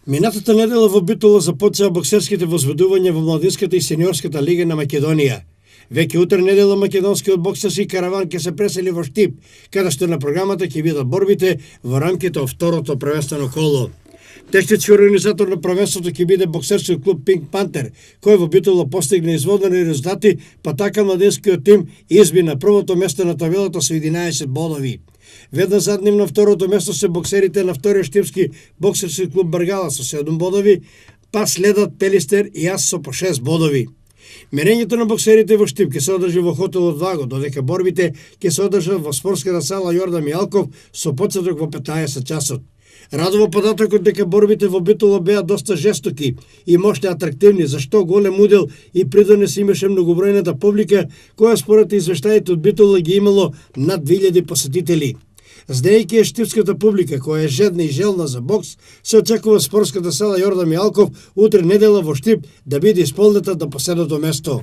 Минатата недела во Битола започнаа боксерските возведувања во младинската и сениорската лига на Македонија. Веќе утре недела македонскиот боксерски караван ќе се пресели во Штип, каде што на програмата ќе бидат борбите во рамките од второто првенствено коло. Тешниот организатор на првенството ќе биде боксерскиот клуб Пинк Пантер, кој во Битола постигна изводени резултати, па така младинскиот тим изби на првото место на табелата со 11 бодови. Веднаш зад нив на второто место се боксерите на вториот штипски боксерски клуб Бргала со 7 бодови, па следат Пелистер и Јас со по 6 бодови. Мерењето на боксерите во Штип ќе се одржи во хотелот Ваго, додека борбите ќе се одржат во спортската сала Јордан Мијалков со почеток во 15 часот. Радува податокот дека борбите во Битола беа доста жестоки и мощни атрактивни, за што голем удел и придонес имаше многобројната публика, која според извештаите од Битола ги имало над 2000 посетители. Знаејќи штипската публика, која е жедна и желна за бокс, се очекува спортската сала Јордан Мијалков утре недела во Штип да биде исполнета до последното место.